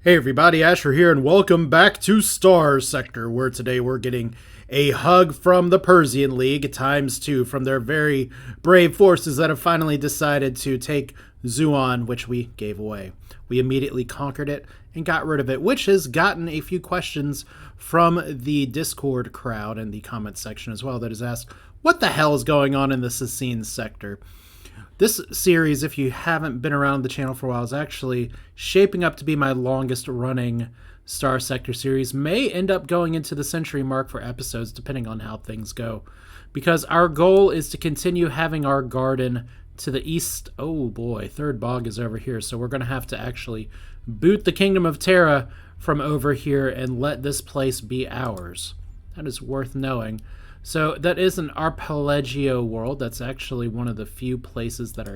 Hey everybody, Asher here, and welcome back to Starsector, where today we're getting a hug from the Persean League ×2 from their very brave forces that have finally decided to take Zuon, which we gave away. We immediately conquered it and got rid of it, which has gotten a few questions from the Discord crowd and the comment section as well that has asked, what the hell is going on in the Sessine sector? This series, if you haven't been around the channel for a while, is actually shaping up to be my longest running Starsector series. May end up going into the century mark for episodes, depending on how things go. Because our goal is to continue having our garden to the east. Oh boy, third bog is over here. So we're going to have to actually boot the Kingdom of Terra from over here and let this place be ours. That is worth knowing. So that is an arpeggio world. That's actually one of the few places that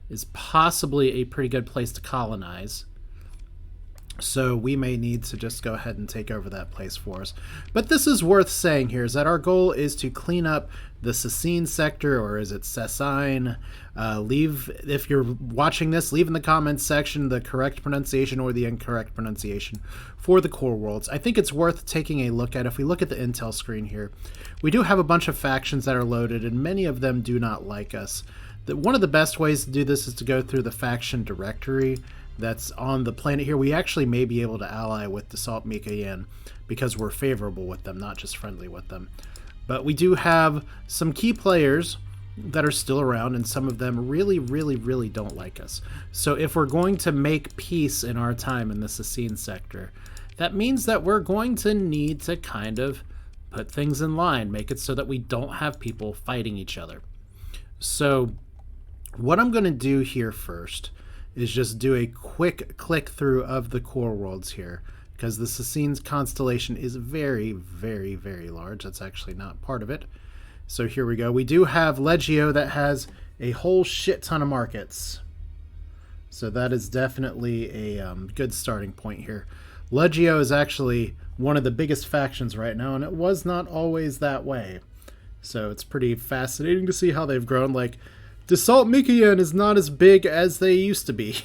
is possibly a pretty good place to colonize. So we may need to just go ahead and take over that place for us. But this is worth saying here, is that our goal is to clean up the Sessine sector, or is it Sessine? If you're watching this, leave in the comments section the correct pronunciation or the incorrect pronunciation for the core worlds. I think it's worth taking a look at. If we look at the intel screen here, we do have a bunch of factions that are loaded, and many of them do not like us. One of the best ways to do this is to go through the faction directory that's on the planet here. We actually may be able to ally with the Salt Mikayan because we're favorable with them, not just friendly with them. But we do have some key players that are still around, and some of them really don't like us. So if we're going to make peace in our time in the Sessine sector, that means that we're going to need to kind of put things in line, make it so that we don't have people fighting each other. So what I'm going to do here first is just do a quick click through of the core worlds here, because the Sessine's constellation is very large. That's actually not part of it. So here we go. We do have Legio that has a whole shit ton of markets. So that is definitely a good starting point here. Legio is actually one of the biggest factions right now, and it was not always that way. So it's pretty fascinating to see how they've grown. Like, the Salt Mikayan is not as big as they used to be.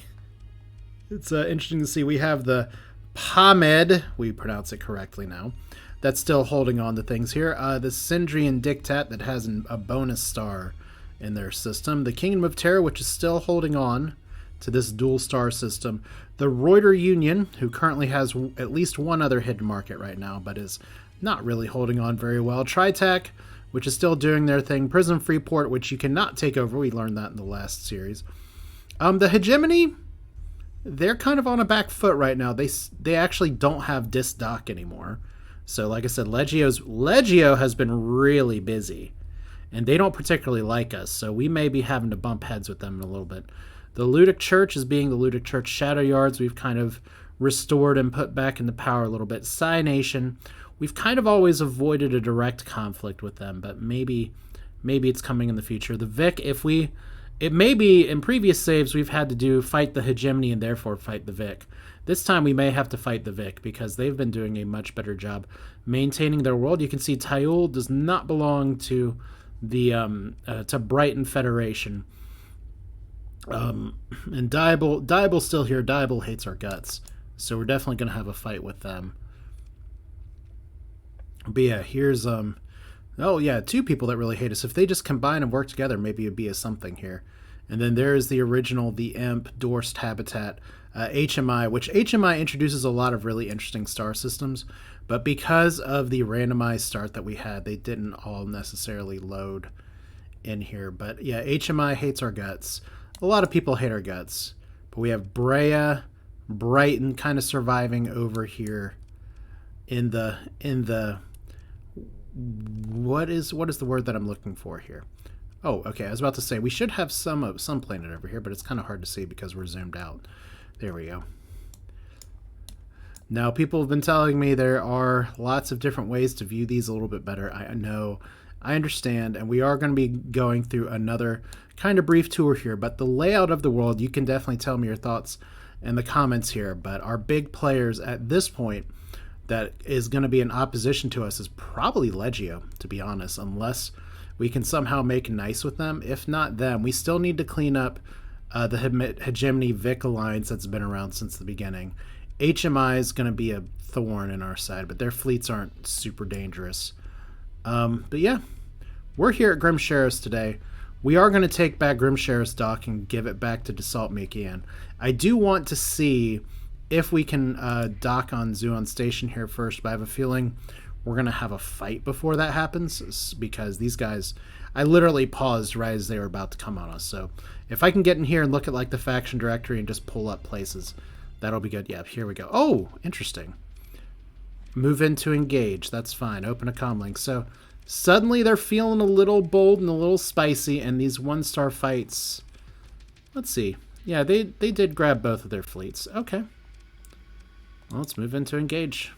It's interesting to see. We have the Pamed, we pronounce it correctly now, that's still holding on to things here. The Sindrian Diktat that has a bonus star in their system. The Kingdom of Terra, which is still holding on to this dual star system. The Reuter Union, who currently has at least one other hidden market right now, but is not really holding on very well. Tritac, which is still doing their thing. Prison Freeport, which you cannot take over. We learned that in the last series. The Hegemony, they're kind of on a back foot right now. They actually don't have Dis Doc anymore. So like I said, Legio has been really busy, and they don't particularly like us, so we may be having to bump heads with them in a little bit. The Ludic Church is being the Ludic Church. Shadow Yards we've kind of restored and put back into power a little bit. Psi Nation, we've kind of always avoided a direct conflict with them, but maybe it's coming in the future. The Vic, it may be in previous saves we've had to fight the Hegemony and therefore fight the Vic. This time we may have to fight the Vic because they've been doing a much better job maintaining their world. You can see Tyul does not belong to the to Brighton Federation. And Diable's still here. Diable hates our guts, so we're definitely going to have a fight with them. But yeah, here's oh yeah, two people that really hate us. If they just combine and work together, maybe it'd be a something here. And then there's the original, the Imp, Dorst Habitat, HMI, which HMI introduces a lot of really interesting star systems, but because of the randomized start that we had, they didn't all necessarily load in here. But yeah, HMI hates our guts. A lot of people hate our guts. But we have Brea, Brighton kind of surviving over here in the what is the word that I'm looking for here? Oh, okay. I was about to say we should have some planet over here, but it's kind of hard to see because we're zoomed out. There we go. Now, people have been telling me there are lots of different ways to view these a little bit better. I know, I understand, and we are going to be going through another kind of brief tour here, but the layout of the world, you can definitely tell me your thoughts in the comments here, but our big players at this point that is going to be in opposition to us is probably Legio, to be honest, unless we can somehow make nice with them. If not them, we still need to clean up the Hegemony Vic alliance that's been around since the beginning. HMI is going to be a thorn in our side, but their fleets aren't super dangerous. But yeah, we're here at Grimsharos today. We are going to take back Grimsharos dock and give it back to Dassault Mikian. I do want to see if we can dock on Zuon Station here first, but I have a feeling we're going to have a fight before that happens, because these guys, I literally paused right as they were about to come on us. So if I can get in here and look at like the faction directory and just pull up places, that'll be good. Yeah, here we go. Oh, interesting. Move in to engage. That's fine. Open a comm link. So suddenly they're feeling a little bold and a little spicy, and these one-star fights, let's see. Yeah, they did grab both of their fleets. Okay. Well, let's move into engage.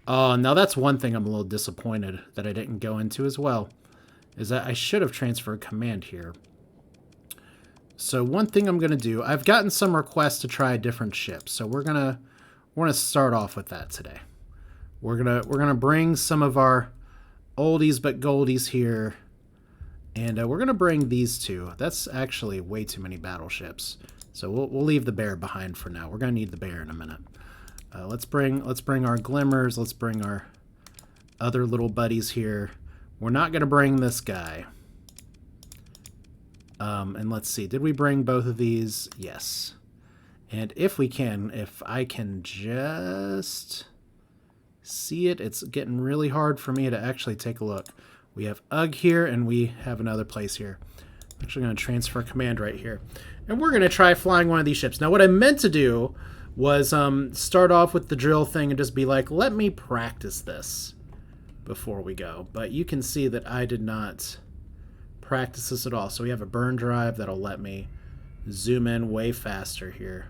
Oh, now that's one thing I'm a little disappointed that I didn't go into as well, is that I should have transferred command here. So one thing I'm going to do, I've gotten some requests to try a different ship, so we're gonna start off with that today. We're gonna bring some of our oldies but goldies here, and we're gonna bring these two. That's actually way too many battleships, so we'll leave the bear behind for now. We're gonna need the bear in a minute. Let's bring our glimmers. Let's bring our other little buddies here. We're not gonna bring this guy. And let's see, did we bring both of these? Yes. And if I can just see it, it's getting really hard for me to actually take a look. We have UG here, and we have another place here. I'm actually going to transfer command right here. And we're going to try flying one of these ships. Now, what I meant to do was start off with the drill thing and just be like, let me practice this before we go. But you can see that I did not practice this at all. So we have a burn drive that'll let me zoom in way faster here.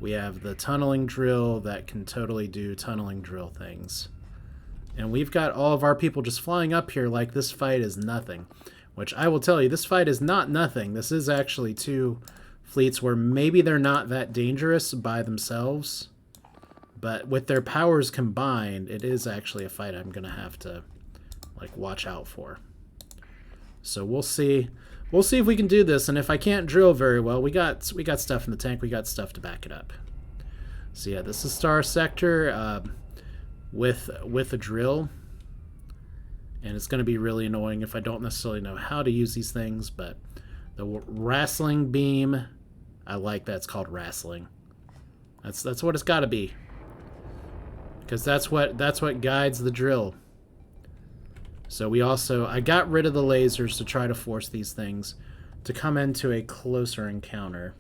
We have the tunneling drill that can totally do tunneling drill things. And we've got all of our people just flying up here like this fight is nothing. Which I will tell you, this fight is not nothing. This is actually two fleets where maybe they're not that dangerous by themselves, but with their powers combined, it is actually a fight I'm going to have to like watch out for. So we'll see. We'll see if we can do this, and if I can't drill very well, we got stuff in the tank. We got stuff to back it up. So yeah, this is Starsector with a drill, and it's going to be really annoying if I don't necessarily know how to use these things. But the wrestling beam, I like that it's called wrestling. That's what it's got to be, because that's what guides the drill. So I got rid of the lasers to try to force these things to come into a closer encounter.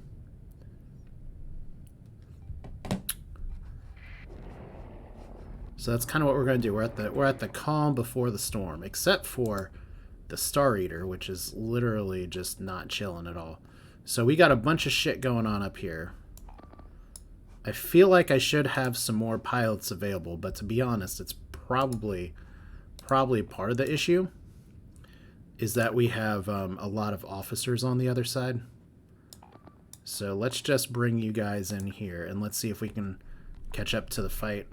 So that's kind of what we're going to do. We're at the calm before the storm, except for the Star Eater, which is literally just not chilling at all. So we got a bunch of shit going on up here. I feel like I should have some more pilots available, but to be honest, it's probably part of the issue is that we have a lot of officers on the other side. So let's just bring you guys in here and let's see if we can catch up to the fight.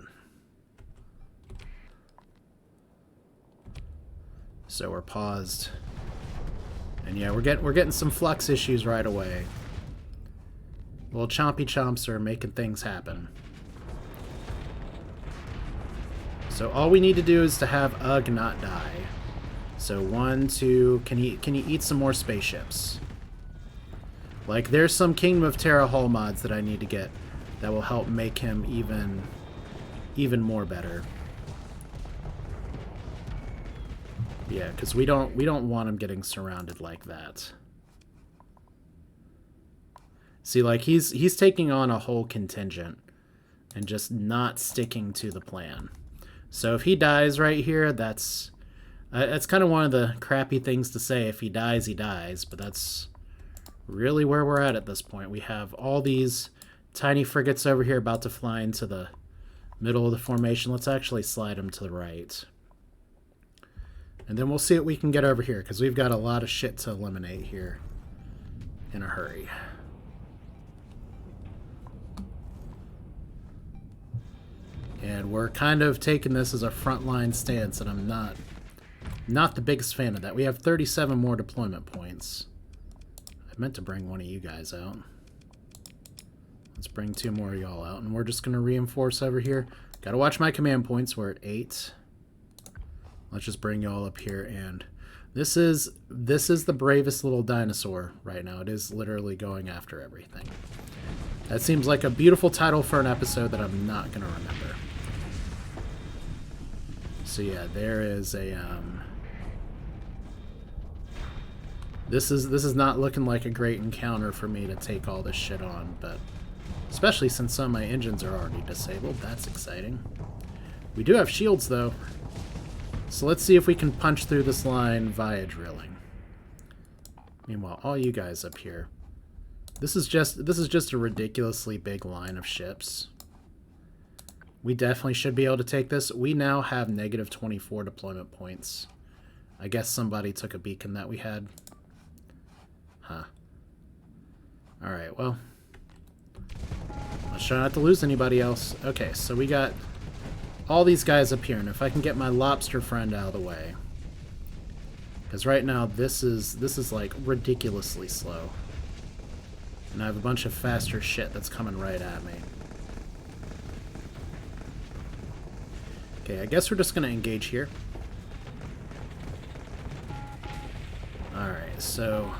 So we're paused. And yeah, we're getting some flux issues right away. Well, chompy chomps are making things happen. So all we need to do is to have UG not die. So 1, 2, can he eat some more spaceships? Like there's some Kingdom of Terra hull mods that I need to get that will help make him even more better. Yeah, because we don't want him getting surrounded like that. See, like he's taking on a whole contingent and just not sticking to the plan. So if he dies right here, that's kind of one of the crappy things to say. If he dies, he dies. But that's really where we're at this point. We have all these tiny frigates over here about to fly into the middle of the formation. Let's actually slide them to the right. And then we'll see what we can get over here, because we've got a lot of shit to eliminate here in a hurry. And we're kind of taking this as a frontline stance, and I'm not the biggest fan of that. We have 37 more deployment points. I meant to bring one of you guys out. Let's bring 2 more of y'all out, and we're just going to reinforce over here. Got to watch my command points. We're at 8. Let's just bring y'all up here, and this is the bravest little dinosaur right now. It is literally going after everything. That seems like a beautiful title for an episode that I'm not going to remember. So yeah, there is a This is not looking like a great encounter for me to take all this shit on, but especially since some of my engines are already disabled. That's exciting. We do have shields, though. So let's see if we can punch through this line via drilling. Meanwhile, all you guys up here. This is just a ridiculously big line of ships. We definitely should be able to take this. We now have negative 24 deployment points. I guess somebody took a beacon that we had. Huh. Alright, well. Let's try not to lose anybody else. Okay, so we got all these guys up here, and if I can get my lobster friend out of the way. Because right now, this is like ridiculously slow. And I have a bunch of faster shit that's coming right at me. Okay, I guess we're just going to engage here. Alright, so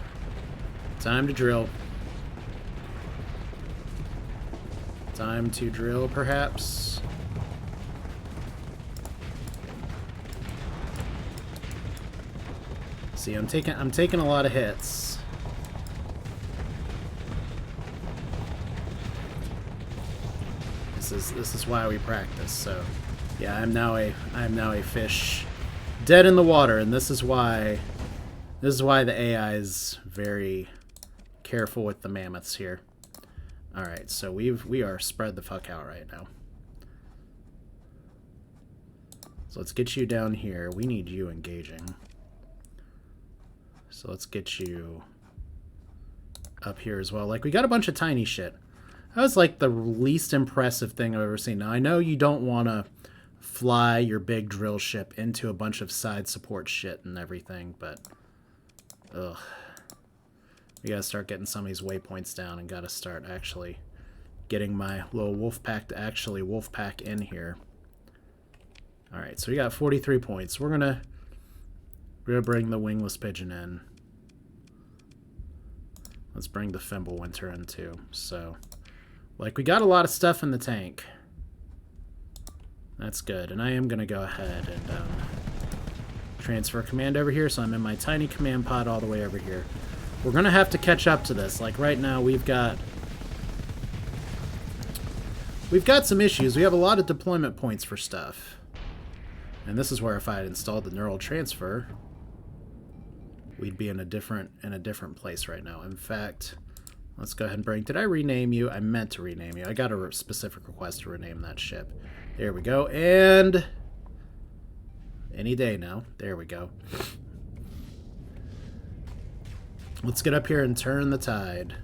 time to drill. Time to drill, perhaps. See, I'm taking a lot of hits. This is why we practice. So, yeah, I am now a fish dead in the water, and this is why the AI is very careful with the mammoths here. All right, so we are spread the fuck out right now. So let's get you down here. We need you engaging. So let's get you up here as well. Like, we got a bunch of tiny shit. That was like the least impressive thing I've ever seen. Now, I know you don't want to fly your big drill ship into a bunch of side support shit and everything, but ugh. We gotta start getting some of these waypoints down and gotta start actually getting my little wolf pack to actually wolf pack in here. Alright, so we got 43 points. We're gonna bring the wingless pigeon in. Let's bring the Fimbulwinter in too. So, like, we got a lot of stuff in the tank. That's good. And I am gonna go ahead and transfer command over here, so I'm in my tiny command pod all the way over here. We're gonna have to catch up to this. Like, right now we've got some issues. We have a lot of deployment points for stuff. And this is where if I had installed the neural transfer, we'd be in a different place right now. In fact, let's go ahead and bring... Did I rename you? I meant to rename you. I got a specific request to rename that ship. There we go. And any day now. There we go. Let's get up here and turn the tide.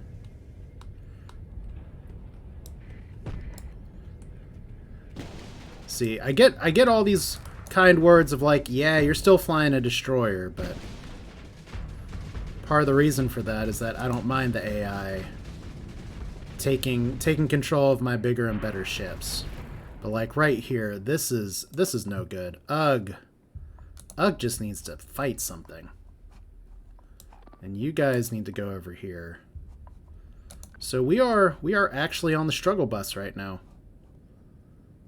See, I get all these kind words of like, yeah, you're still flying a destroyer, but part of the reason for that is that I don't mind the AI taking control of my bigger and better ships. But like right here, this is no good. Ugh just needs to fight something. And you guys need to go over here. So we are actually on the struggle bus right now.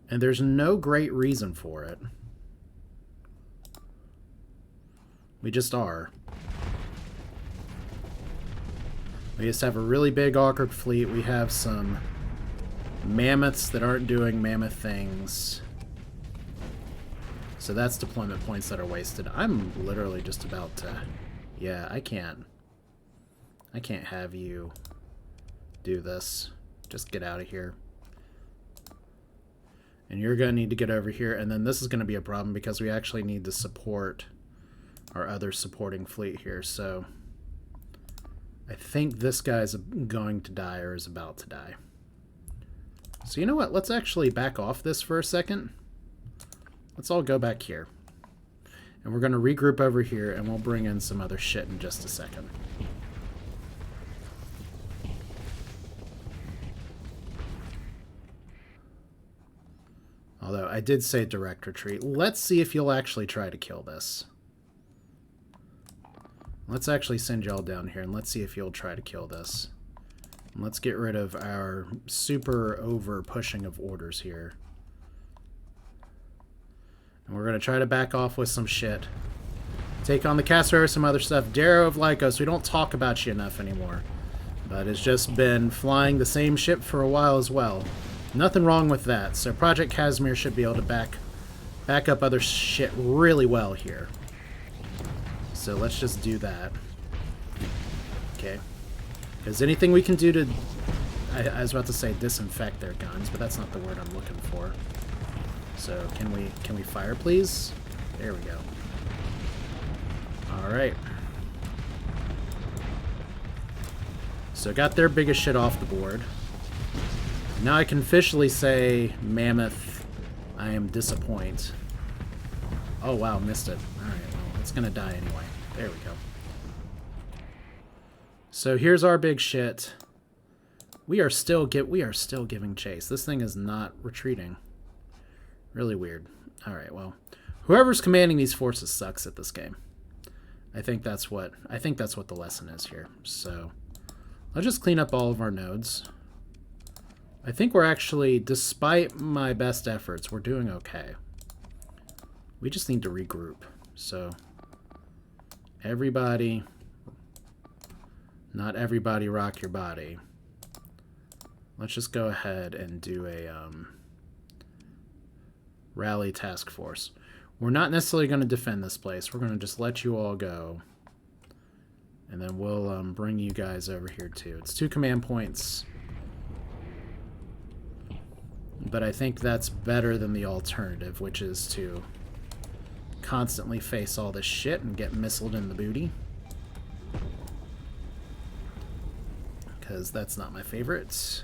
And there's no great reason for it. We just are. We just have a really big awkward fleet. We have some mammoths that aren't doing mammoth things. So that's deployment points that are wasted. I'm literally just about to... Yeah, I can't have you do this. Just get out of here. And you're going to need to get over here. And then this is going to be a problem because we actually need to support our other supporting fleet here. So I think this guy's going to die or is about to die. So you know what? Let's actually back off this for a second. Let's all go back here. And we're going to regroup over here, and we'll bring in some other shit in just a second. Although I did say direct retreat. Let's see if you'll actually try to kill this. Let's actually send y'all down here and let's see if you'll try to kill this. And let's get rid of our super over pushing of orders here. And we're going to try to back off with some shit. Take on the Caster, some other stuff. Darrow of Lycos, we don't talk about you enough anymore. But it's just been flying the same ship for a while as well. Nothing wrong with that. So Project Casimir should be able to back up other shit really well here. So let's just do that. Okay. Because anything we can do to... I was about to say disinfect their guns, but that's not the word I'm looking for. So can we fire, please? There we go. Alright. So got their biggest shit off the board. Now I can officially say, Mammoth, I am disappointed. Oh wow, missed it. Alright, well, it's gonna die anyway. There we go. So here's our big shit. We are still giving chase. This thing is not retreating. Really weird. Alright, well. Whoever's commanding these forces sucks at this game. I think that's what the lesson is here. So I'll just clean up all of our nodes. I think we're actually, despite my best efforts, we're doing okay. We just need to regroup. So everybody, not everybody rock your body. Let's just go ahead and do a rally task force. We're not necessarily going to defend this place. We're going to just let you all go. And then we'll bring you guys over here too. It's 2 command points. But I think that's better than the alternative, which is to constantly face all this shit and get missiled in the booty. Because that's not my favorite.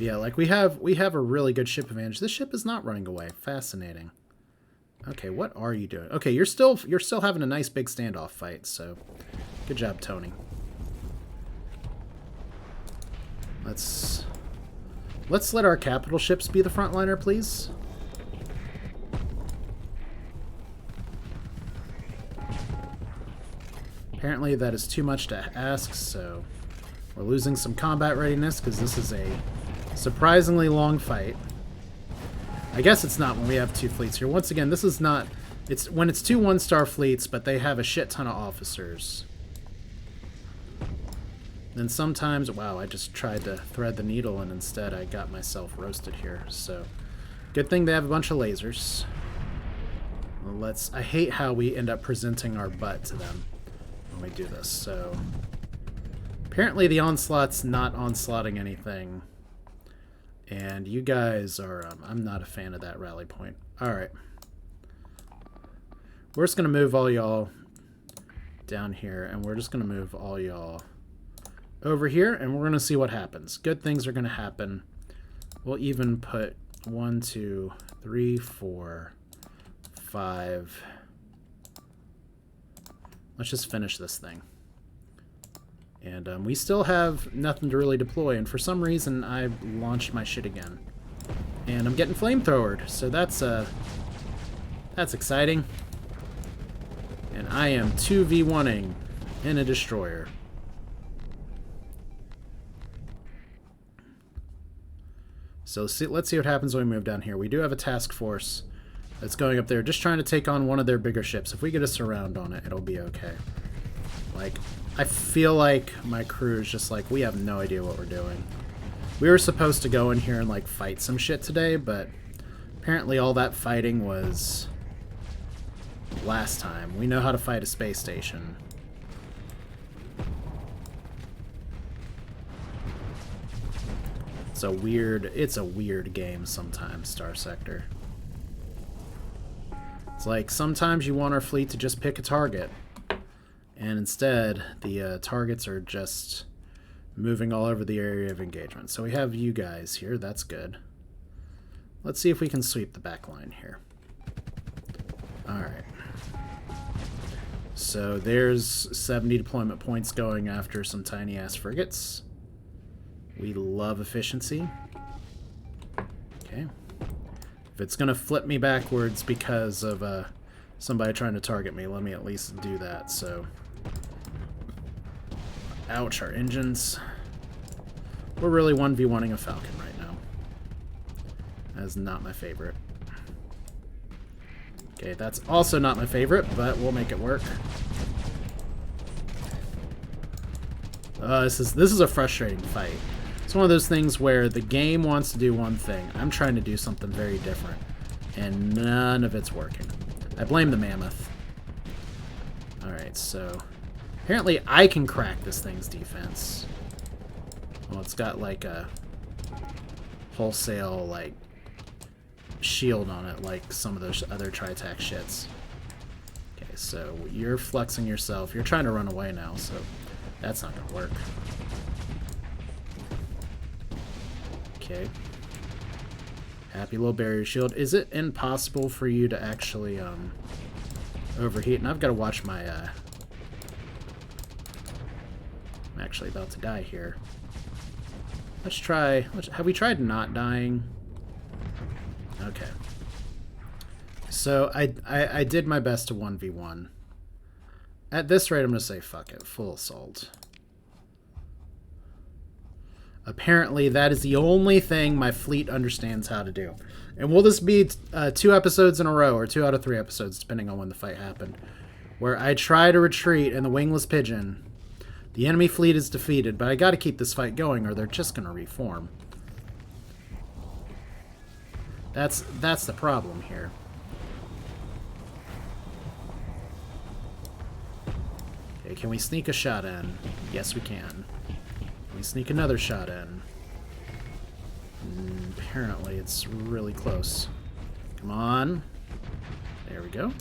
Yeah, like we have a really good ship advantage. This ship is not running away. Fascinating. Okay, what are you doing? Okay, you're still having a nice big standoff fight, so good job, Tony. Let's let our capital ships be the frontliner, please. Apparently that is too much to ask, so we're losing some combat readiness because this is a surprisingly long fight. I guess it's not when we have 2 fleets here. Once again, this is not... It's when it's 2 1-star fleets, but they have a shit ton of officers. Then sometimes... Wow, I just tried to thread the needle, and instead I got myself roasted here. So, good thing they have a bunch of lasers. Well, I hate how we end up presenting our butt to them when we do this. So, apparently the onslaught's not onslaughting anything. And you guys are... I'm not a fan of that rally point. Alright. We're just going to move all y'all down here. And we're just going to move all y'all over here. And we're going to see what happens. Good things are going to happen. We'll even put 1, 2, 3, 4, 5. Let's just finish this thing. And we still have nothing to really deploy, and for some reason I launched my shit again. And I'm getting flamethrowered, so that's exciting. And I am 2v1ing in a destroyer. So let's see what happens when we move down here. We do have a task force that's going up there, just trying to take on one of their bigger ships. If we get a surround on it, it'll be okay. Like... I feel like my crew is just like, we have no idea what we're doing. We were supposed to go in here and like fight some shit today, but apparently all that fighting was last time. We know how to fight a space station. It's a weird game sometimes, Starsector. It's like sometimes you want our fleet to just pick a target. And instead, the targets are just moving all over the area of engagement. So we have you guys here. That's good. Let's see if we can sweep the back line here. Alright. So there's 70 deployment points going after some tiny-ass frigates. We love efficiency. Okay. If it's going to flip me backwards because of somebody trying to target me, let me at least do that. So, ouch, our engines. We're really 1v1ing a Falcon right now. That is not my favorite. Okay, that's also not my favorite, but we'll make it work. This is a frustrating fight. It's one of those things where the game wants to do one thing. I'm trying to do something very different, and none of it's working. I blame the Mammoth. Alright, so apparently I can crack this thing's defense. Well, it's got like a wholesale, like, shield on it, like some of those other tri-tac shits. Okay, so you're flexing yourself. You're trying to run away now, so that's not gonna work. Okay. Happy little barrier shield. Is it impossible for you to actually overheat? And I've got to watch my I'm actually about to die here. Let's try. Have we tried not dying? Okay. So I did my best to 1v1. At this rate, I'm going to say fuck it. Full assault. Apparently, that is the only thing my fleet understands how to do. And will this be 2 episodes in a row, or 2 out of 3 episodes, depending on when the fight happened, where I try to retreat in the wingless pigeon, the enemy fleet is defeated, but I got to keep this fight going, or they're just going to reform. That's the problem here. Okay, can we sneak a shot in? Yes, we can. Can we sneak another shot in? Apparently, it's really close. Come on. There we go.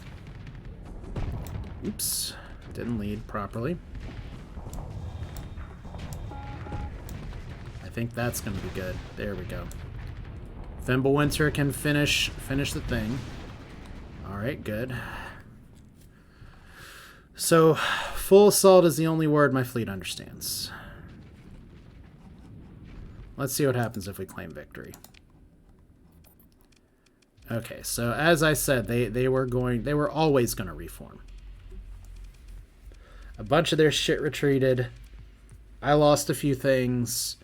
Oops. Didn't lead properly. I think that's going to be good. There we go. Thimblewinter can finish the thing. Alright, good. So, full assault is the only word my fleet understands. Let's see what happens if we claim victory. Okay, so as I said, they were always going to reform. A bunch of their shit retreated. I lost a few things.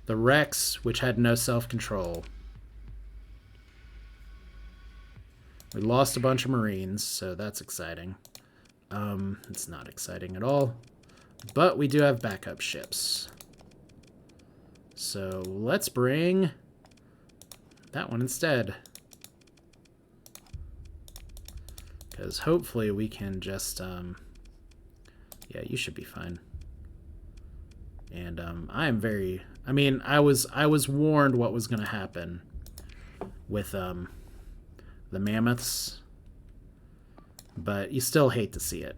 The Rex, which had no self-control. We lost a bunch of Marines, so that's exciting. It's not exciting at all. But we do have backup ships. So let's bring that one instead. Because hopefully we can just, yeah, you should be fine. And I am very, I mean, I was warned what was going to happen with the Mammoths, but you still hate to see it.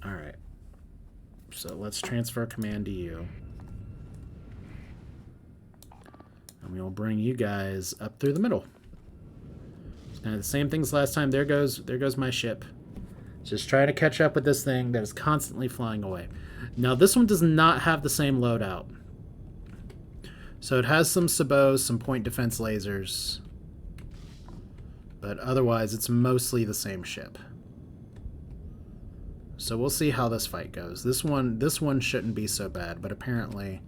All right. So let's transfer command to you. And we will bring you guys up through the middle. It's kind of the same things last time. There goes my ship. Just trying to catch up with this thing that is constantly flying away. Now, this one does not have the same loadout. So it has some sabots, some point defense lasers. But otherwise, it's mostly the same ship. So we'll see how this fight goes. This one shouldn't be so bad, but apparently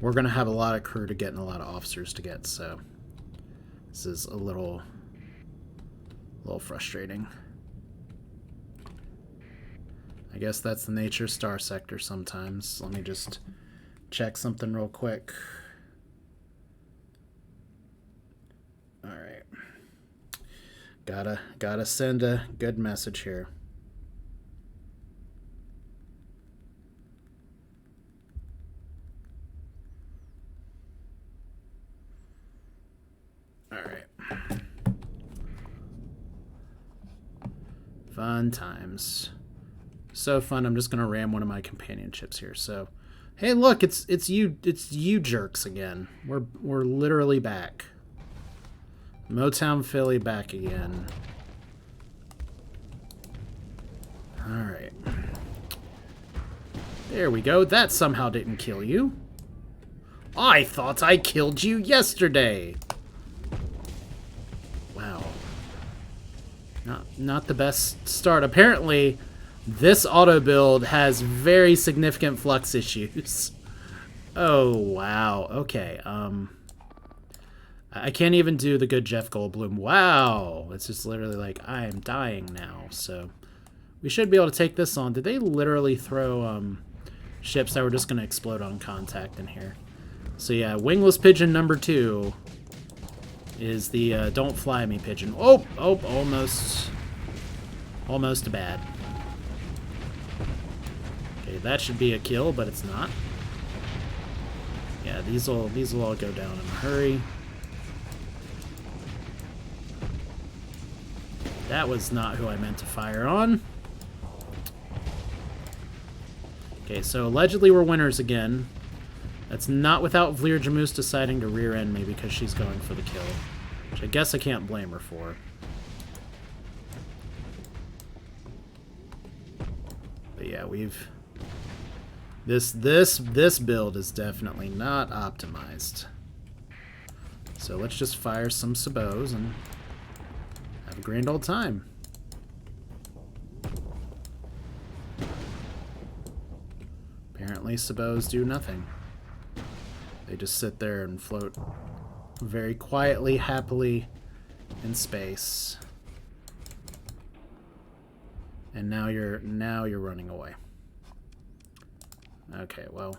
we're going to have a lot of crew to get and a lot of officers to get, so this is a little frustrating. I guess that's the nature of Starsector sometimes. Let me just check something real quick. All right. Gotta send a good message here. All right. Fun times. So fun. I'm just gonna ram one of my companion ships here. So, hey, look, it's you jerks again. We're literally back. Motown Philly back again. There we go. That somehow didn't kill you. I thought I killed you yesterday. Wow. Not the best start. Apparently, this auto build has very significant flux issues. Oh, wow. Okay. I can't even do the good Jeff Goldblum. Wow. It's just literally like, I am dying now. So, we should be able to take this on. Did they literally throw ships that were just going to explode on contact in here? So yeah, wingless pigeon number 2 is the don't fly me pigeon. Oh, almost bad. Okay, that should be a kill, but it's not. Yeah, these will all go down in a hurry. That was not who I meant to fire on. Okay, so allegedly we're winners again. That's not without Vlir Jamoose deciding to rear end me because she's going for the kill. Which I guess I can't blame her for. But yeah, this build is definitely not optimized. So let's just fire some sabots and have a grand old time. Apparently sabots do nothing. They just sit there and float very quietly, happily in space. And now you're running away. Okay, well.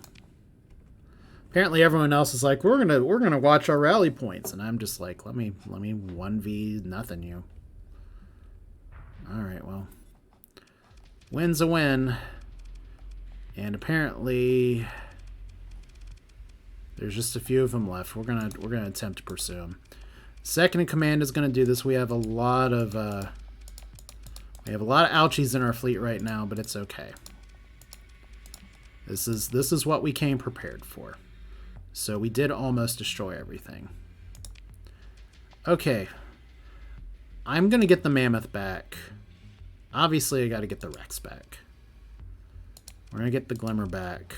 Apparently everyone else is like, we're gonna watch our rally points, and I'm just like, let me 1v nothing you. Alright, well. Win's a win. And apparently there's just a few of them left. We're gonna attempt to pursue them. Second in command is gonna do this. We have a lot of ouchies in our fleet right now, but it's okay. This is what we came prepared for. So we did almost destroy everything. Okay. I'm gonna get the Mammoth back. Obviously I gotta get the Rex back. We're gonna get the Glimmer back.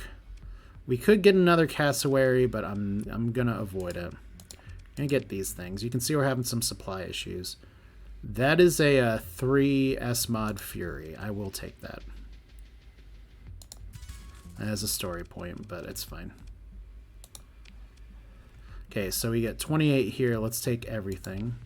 We could get another cassowary, but I'm gonna avoid it. And get these things. You can see we're having some supply issues. That is a 3 S-Mod Fury. I will take that. As a story point, but it's fine. Okay, so we get 28 here. Let's take everything.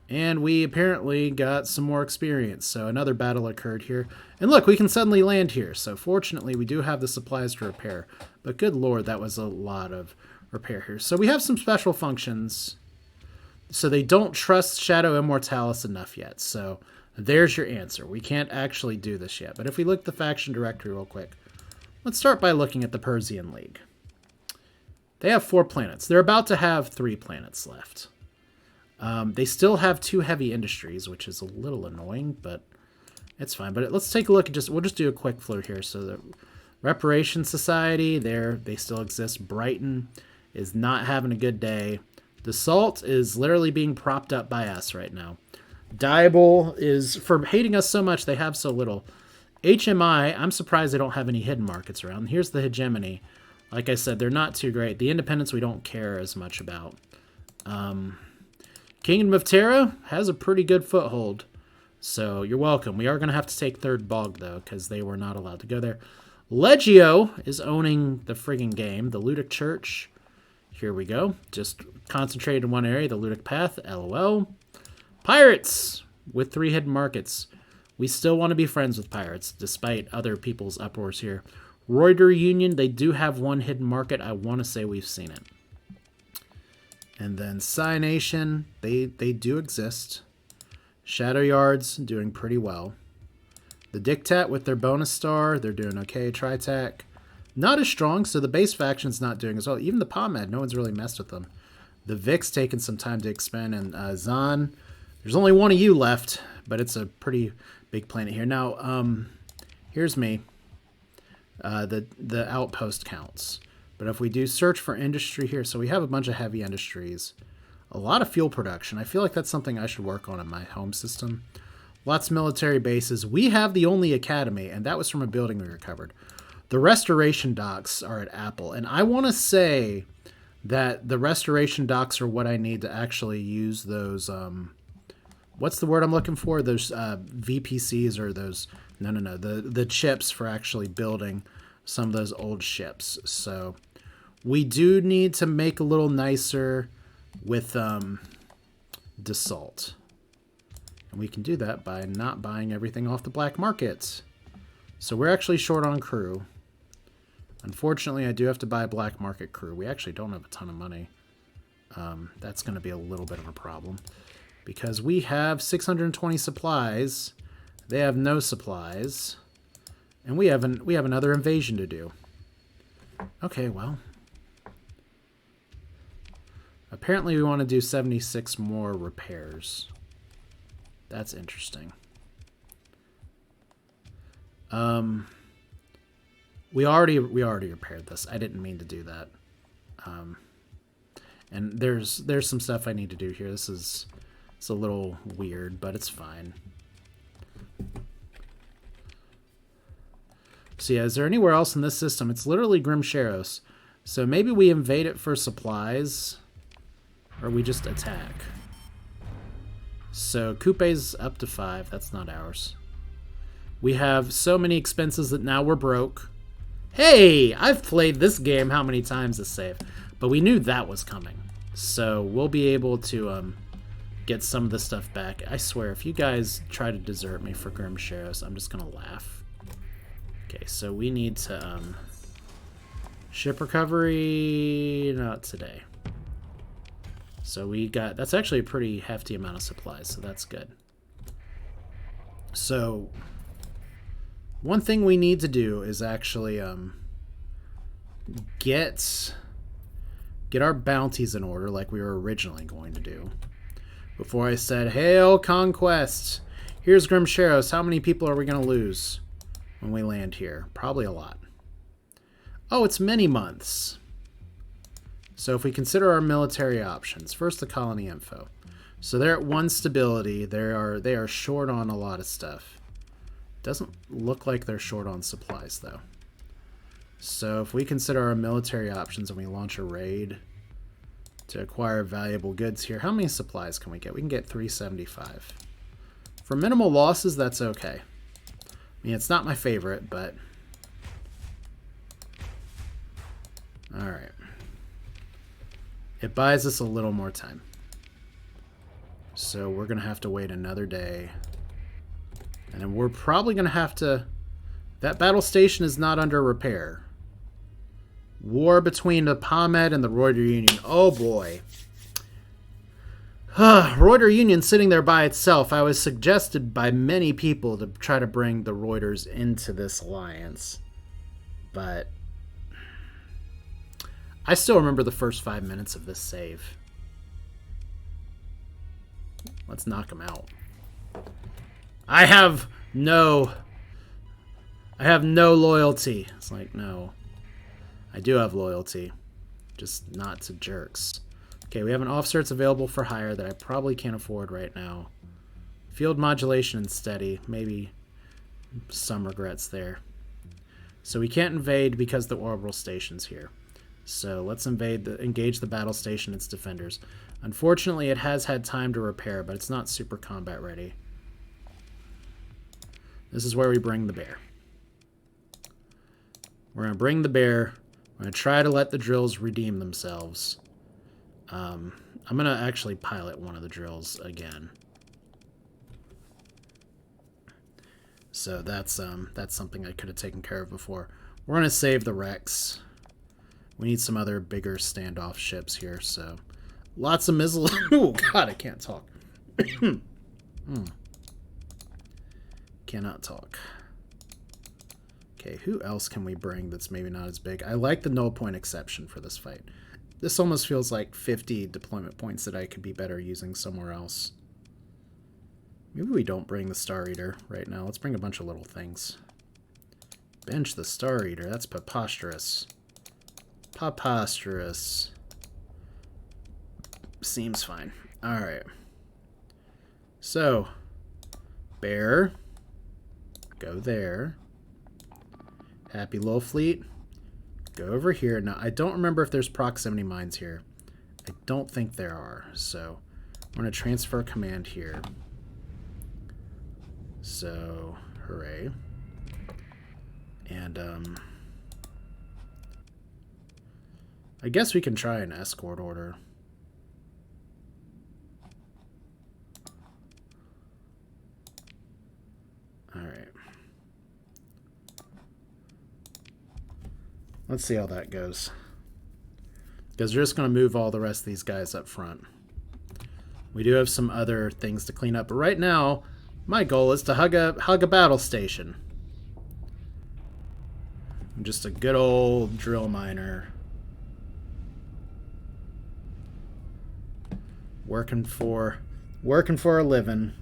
And we apparently got some more experience. So another battle occurred here. And look, we can suddenly land here. So fortunately, we do have the supplies to repair. But good lord, that was a lot of repair here. So we have some special functions. So they don't trust Shadow Immortalis enough yet. So there's your answer. We can't actually do this yet. But if we look at the faction directory real quick, let's start by looking at the Persean League. They have 4 planets. They're about to have 3 planets left. They still have 2 heavy industries, which is a little annoying, but it's fine. But let's take a look at we'll just do a quick flow here. So the Reparation Society, they still exist. Brighton is not having a good day. The Salt is literally being propped up by us right now. Diabol is, for hating us so much, they have so little. HMI, I'm surprised they don't have any hidden markets around. Here's the Hegemony. Like I said, they're not too great. The Independence we don't care as much about. Kingdom of Terra has a pretty good foothold. So you're welcome. We are going to have to take Third Bog, though, because they were not allowed to go there. Legio is owning the friggin' game. The Ludic Church. Here we go. Just concentrated in one area. The Ludic Path. LOL. Pirates with 3 hidden markets. We still want to be friends with pirates, despite other people's uproars here. Reuter Union, they do have 1 hidden market. I want to say we've seen it. And then Psy Nation, they do exist. Shadow Yards, doing pretty well. The Dictat with their bonus star, they're doing okay. Tritac, not as strong, so the base faction's not doing as well. Even the Pomad, no one's really messed with them. The Vix taking some time to expand, and Zan, there's only 1 of you left, but it's a pretty big planet here. Now, here's me. The outpost counts. But if we do search for industry here, so we have a bunch of heavy industries. A lot of fuel production. I feel like that's something I should work on in my home system. Lots of military bases. We have the only academy, and that was from a building we recovered. The restoration docks are at Apple, and I want to say that the restoration docks are what I need to actually use those, what's the word I'm looking for? Those VPCs or those, no, the chips for actually building some of those old ships. So we do need to make a little nicer with Dassault. And we can do that by not buying everything off the black market. So we're actually short on crew. Unfortunately, I do have to buy black market crew. We actually don't have a ton of money. That's going to be a little bit of a problem. Because we have 620 supplies. They have no supplies. And we have another invasion to do. Okay, well. Apparently we want to do 76 more repairs. That's interesting. We already repaired this. I didn't mean to do that. And there's some stuff I need to do here. It's a little weird, but it's fine. So yeah, is there anywhere else in this system? It's literally Grimsharos. So maybe we invade it for supplies, or we just attack. So Coupe's up to 5. That's not ours. We have so many expenses that now we're broke. Hey, I've played this game how many times to save, but we knew that was coming. So we'll be able to get some of the stuff back. I swear, if you guys try to desert me for Grimsharos, I'm just gonna laugh. Okay, so we need to ship recovery, not today. So we got, that's actually a pretty hefty amount of supplies, so that's good. So one thing we need to do is actually get our bounties in order like we were originally going to do. Before I said, hail conquest! Here's Grimsharos. How many people are we going to lose when we land here? Probably a lot. Oh, it's many months. So if we consider our military options, first the colony info. So they're at 1 stability. They are short on a lot of stuff. Doesn't look like they're short on supplies though. So if we consider our military options and we launch a raid to acquire valuable goods here, how many supplies can we get? We can get 375. For minimal losses, that's okay. I mean, it's not my favorite, but all right. It buys us a little more time. So we're going to have to wait another day. And then we're probably going to have to... That battle station is not under repair. War between the Pomed and the Reuter Union. Oh boy. Reuter Union sitting there by itself. I was suggested by many people to try to bring the Reuters into this alliance. But I still remember the first 5 minutes of this save. Let's knock him out. I have no loyalty. It's like, no. I do have loyalty. Just not to jerks. Okay, we have an officer that's available for hire that I probably can't afford right now. Field modulation and steady. Maybe some regrets there. So we can't invade because the orbital station's here. So let's engage the battle station and its defenders. Unfortunately, it has had time to repair, but it's not super combat ready. This is where we bring the bear. We're going to bring the bear. We're going to try to let the drills redeem themselves. I'm going to actually pilot one of the drills again. So that's something I could have taken care of before. We're going to save the Rex. We need some other bigger standoff ships here, so lots of missiles. Oh god, I can't talk. Cannot talk. Okay, who else can we bring that's maybe not as big? I like the null point exception for this fight. This almost feels like 50 deployment points that I could be better using somewhere else. Maybe we don't bring the Star Eater right now. Let's bring a bunch of little things. Bench the Star Eater. That's preposterous. Preposterous. Seems fine. Alright. So, Bear. Go there. Happy little fleet. Go over here. Now, I don't remember if there's proximity mines here. I don't think there are. So, I'm going to transfer command here. So, hooray. And, I guess we can try an escort order. Alright. Let's see how that goes. Because we're just going to move all the rest of these guys up front. We do have some other things to clean up. But right now, my goal is to hug a battle station. I'm just a good old drill miner. Working for a living.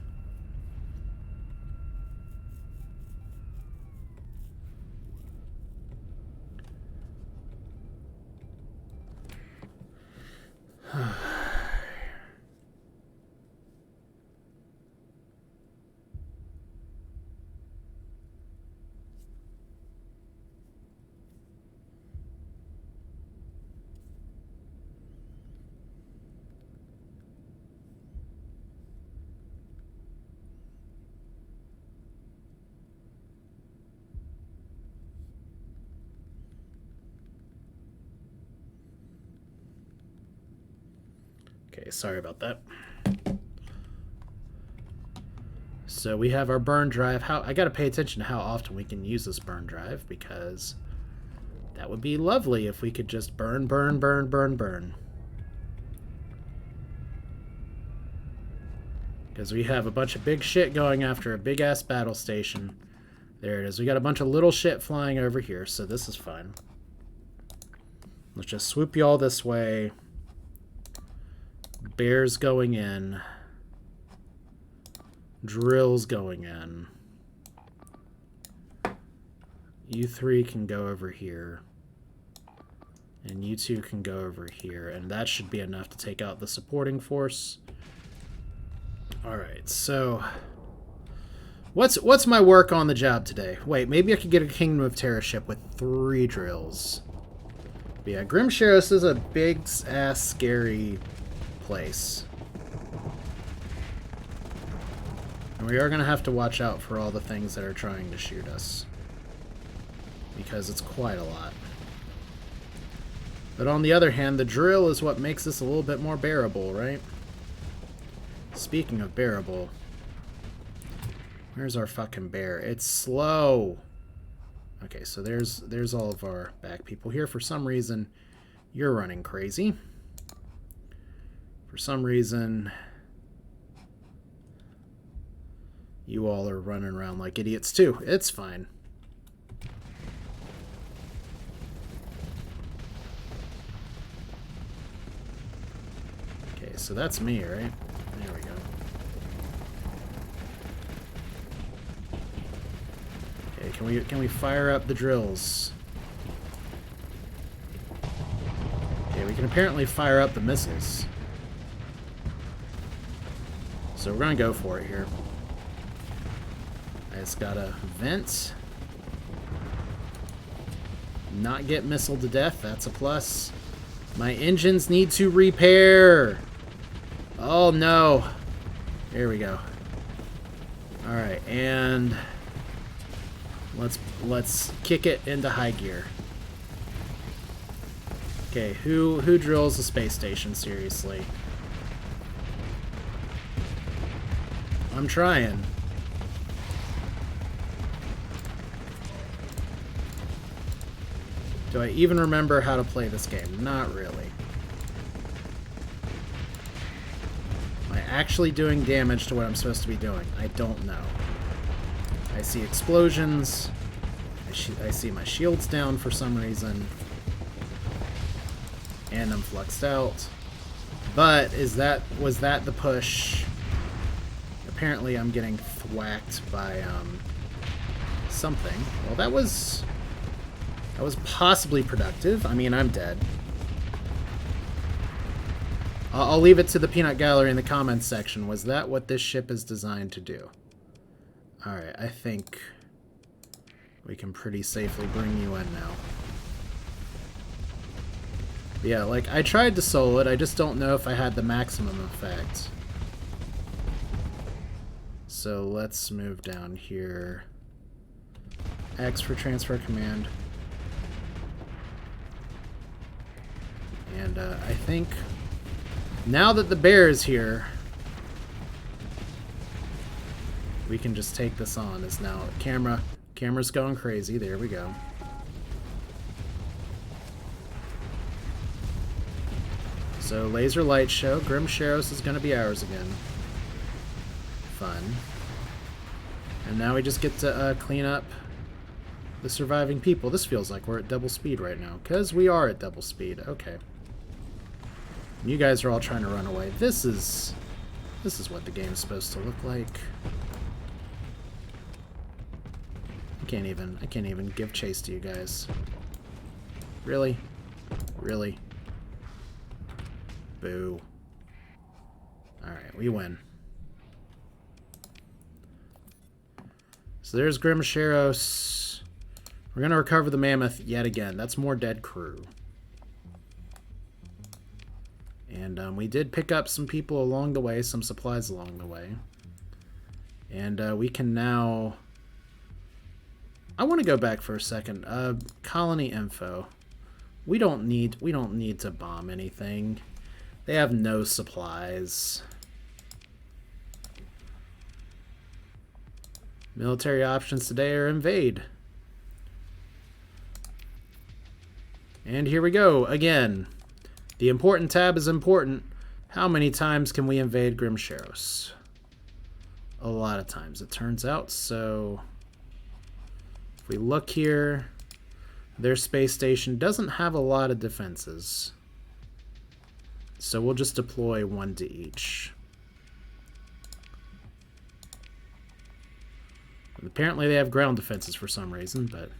Okay, sorry about that. So we have our burn drive. I gotta pay attention to how often we can use this burn drive, because that would be lovely if we could just burn, burn, burn, burn, burn. Because we have a bunch of big shit going after a big-ass battle station. There it is. We got a bunch of little shit flying over here, so this is fine. Let's just swoop you all this way. Bears going in. Drills going in. You three can go over here. And you two can go over here. And that should be enough to take out the supporting force. Alright, so... What's my work on the job today? Wait, maybe I could get a Kingdom of Terra ship with 3 drills. But yeah, Grimsharos is a big-ass scary place. And we are going to have to watch out for all the things that are trying to shoot us. Because it's quite a lot. But on the other hand, the drill is what makes this a little bit more bearable, right? Speaking of bearable, where's our fucking bear? It's slow. Okay, so there's all of our back people here. For some reason, you're running crazy. For some reason, you all are running around like idiots too. It's fine. Okay, so that's me, right? There we go. Okay, can we fire up the drills? Okay, we can apparently fire up the missiles. So we're gonna go for it here. I just gotta vent. Not get missiled to death, that's a plus. My engines need to repair. Oh no. There we go. Alright, and let's kick it into high gear. Okay, who drills the space station, seriously? I'm trying. Do I even remember how to play this game? Not really. Am I actually doing damage to what I'm supposed to be doing? I don't know. I see explosions. I see my shields down for some reason. And I'm fluxed out. But was that the push? Apparently I'm getting thwacked by something. Well, that was possibly productive. I mean, I'm dead. I'll leave it to the peanut gallery in the comments section. Was that what this ship is designed to do? Alright, I think we can pretty safely bring you in now. But yeah, like, I tried to solo it, I just don't know if I had the maximum effect. So let's move down here. X for transfer command. And I think now that the bear is here, we can just take this on. Is now camera's going crazy. There we go. So laser light show. Grimsharos is going to be ours again. Fun. And now we just get to clean up the surviving people. This feels like we're at double speed right now, because we are at double speed. Okay. And you guys are all trying to run away. This is what the game's supposed to look like. I can't even give chase to you guys. Really? Really? Boo. Alright, we win. So there's Grimsharos. We're going to recover the Mammoth yet again. That's more dead crew. And we did pick up some people along the way, some supplies along the way. And we can now... I want to go back for a second. Colony info. We don't need to bomb anything. They have no supplies. Military options today are invade. And here we go again. The important tab is important. How many times can we invade Grimsharos? A lot of times, it turns out. So if we look here, their space station doesn't have a lot of defenses. So we'll just deploy one to each. And apparently they have ground defenses for some reason, but...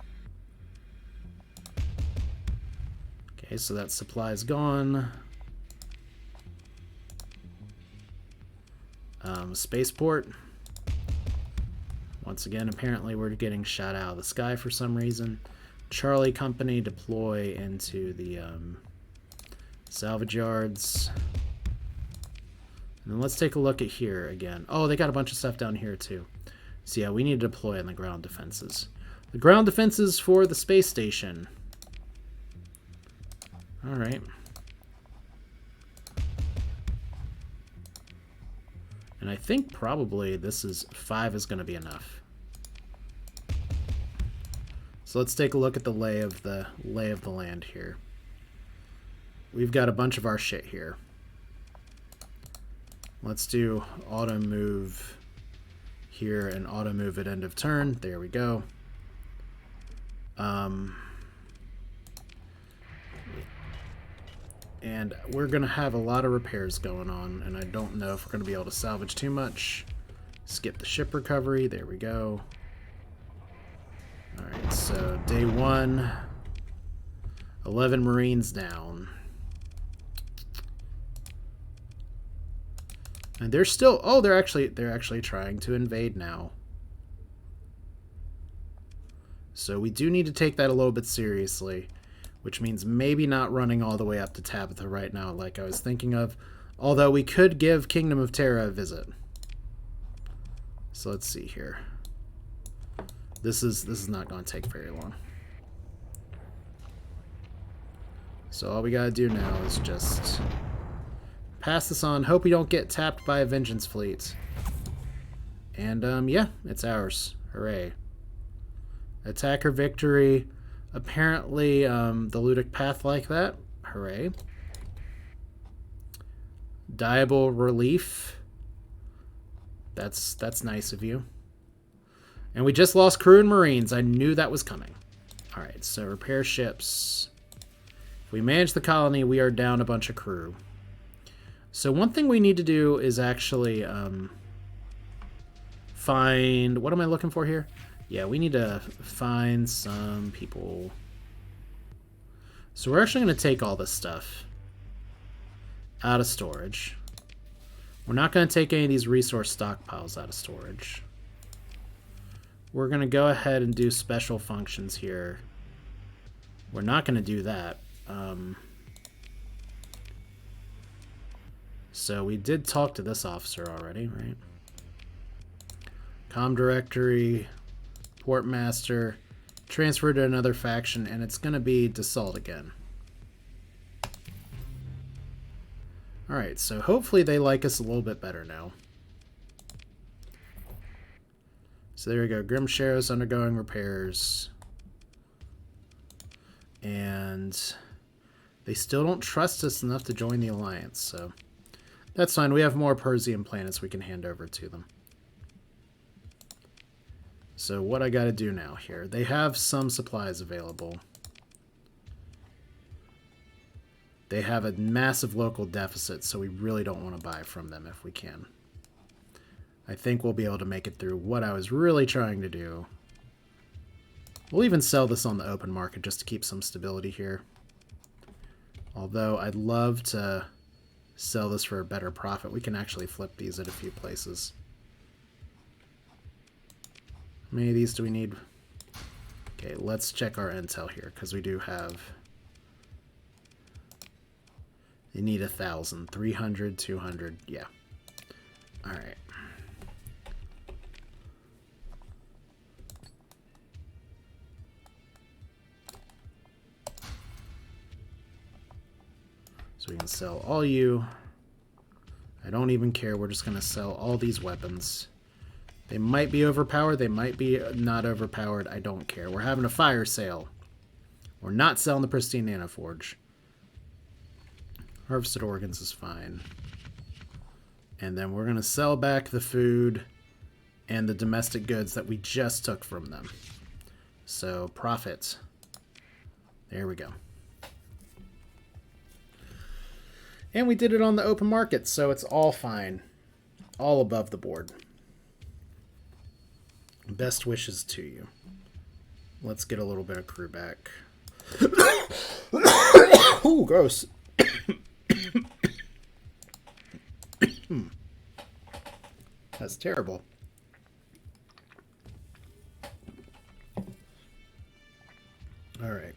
Okay, so that supply's gone. Spaceport. Once again, apparently we're getting shot out of the sky for some reason. Charlie Company deploy into the salvage yards. And then let's take a look at here again. Oh, they got a bunch of stuff down here too. So yeah, we need to deploy on the ground defenses. The ground defenses for the space station. Alright. And I think probably this is 5 is going to be enough. So let's take a look at the lay of the land here. We've got a bunch of our shit here. Let's do auto move here and auto move at end of turn. There we go. And we're going to have a lot of repairs going on, and I don't know if we're going to be able to salvage too much. Skip the ship recovery. There we go. Alright, so day 1, 11 Marines down. And they're still... Oh, they're actually trying to invade now. So we do need to take that a little bit seriously. Which means maybe not running all the way up to Tabitha right now like I was thinking of. Although we could give Kingdom of Terra a visit. So let's see here. This is not going to take very long. So all we got to do now is just pass this on. Hope we don't get tapped by a Vengeance fleet. And yeah, it's ours. Hooray. Attacker victory. Apparently, the Ludic path like that. Hooray. Diable relief. That's nice of you. And we just lost crew and Marines. I knew that was coming. Alright, so repair ships. If we manage the colony, we are down a bunch of crew. So one thing we need to do is actually find... What am I looking for here? Yeah, we need to find some people. So we're actually going to take all this stuff out of storage. We're not going to take any of these resource stockpiles out of storage. we're going to go ahead and do special functions here. We're not going to do that. So we did talk to this officer already, right? Com directory, port master, transfer to another faction, and it's going to be Dassault again. Alright, so hopefully they like us a little bit better now. So there we go. Grimsharos undergoing repairs. And they still don't trust us enough to join the alliance, so that's fine. We have more Persean planets we can hand over to them. So what I got to do now here, they have some supplies available. They have a massive local deficit, so we really don't want to buy from them if we can. I think we'll be able to make it through what I was really trying to do. We'll even sell this on the open market just to keep some stability here. Although I'd love to sell this for a better profit. We can actually flip these at a few places. How many of these do we need? Okay, let's check our intel here, because we do have... You need 1,000, 300, 200, yeah. Alright. So we can sell all you. I don't even care, we're just going to sell all these weapons. They might be overpowered, they might be not overpowered, I don't care. We're having a fire sale. We're not selling the Pristine Nanoforge. Harvested organs is fine. And then we're going to sell back the food and the domestic goods that we just took from them. So, profit. There we go. And we did it on the open market, so it's all fine. All above the board. Best wishes to you. Let's get a little bit of crew back. Ooh, gross. That's terrible. Alright.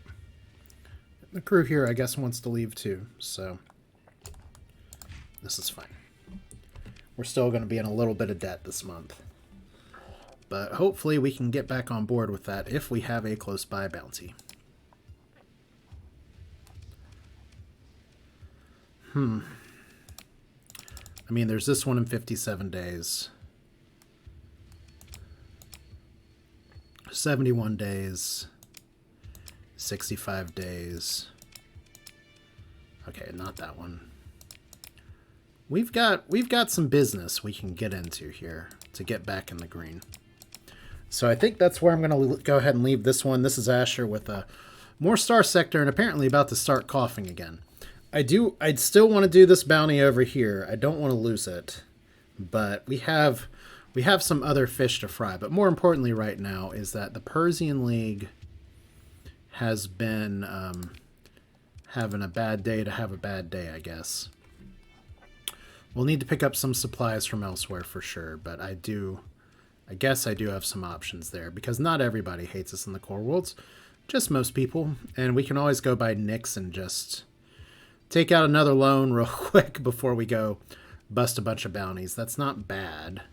The crew here, I guess, wants to leave too, so this is fine. We're still going to be in a little bit of debt this month. But hopefully we can get back on board with that if we have a close by bounty. I mean, there's this one in 57 days. 71 days. 65 days. Okay, not that one. We've got some business we can get into here to get back in the green. So I think that's where I'm going to go ahead and leave this one. This is Asher with more Starsector and apparently about to start coughing again. I'd still want to do this bounty over here. I don't want to lose it. But we have some other fish to fry. But more importantly right now is that the Persean League has been having a bad day to have a bad day, I guess. We'll need to pick up some supplies from elsewhere for sure, but I guess I do have some options there, because not everybody hates us in the core worlds, just most people, and we can always go by Nyx and just take out another loan real quick before we go bust a bunch of bounties. That's not bad.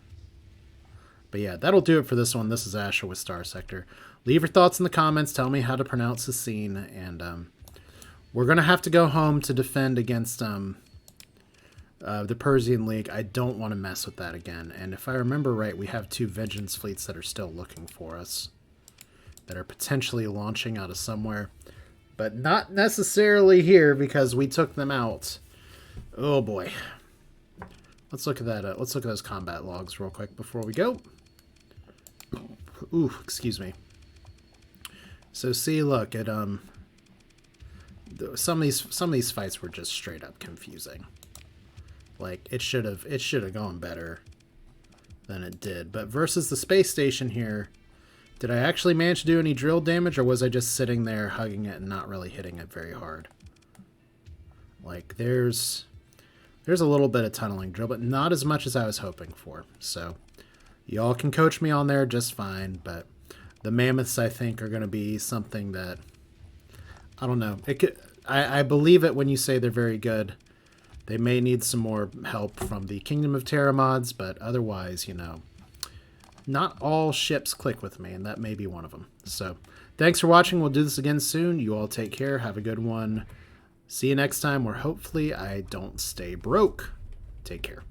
But yeah, that'll do it for this one. This is Asher with Starsector. Leave your thoughts in the comments. Tell me how to pronounce Sessine, and we're going to have to go home to defend against the Persean League. I don't want to mess with that again. And if I remember right, we have 2 Vengeance fleets that are still looking for us, that are potentially launching out of somewhere, but not necessarily here because we took them out. Oh boy. Let's look at that. Let's look at those combat logs real quick before we go. Ooh, excuse me. So see, look at some of these fights were just straight up confusing. Like it should have gone better than it did. But versus the space station here, did I actually manage to do any drill damage, or was I just sitting there hugging it and not really hitting it very hard? Like there's a little bit of tunneling drill, but not as much as I was hoping for. So y'all can coach me on there just fine, but The Mammoths, I think, are going to be something that, I don't know. It could, I believe it when you say they're very good. They may need some more help from the Kingdom of Terra mods, but otherwise, you know, not all ships click with me, and that may be one of them. So, thanks for watching. We'll do this again soon. You all take care. Have a good one. See you next time, where hopefully I don't stay broke. Take care.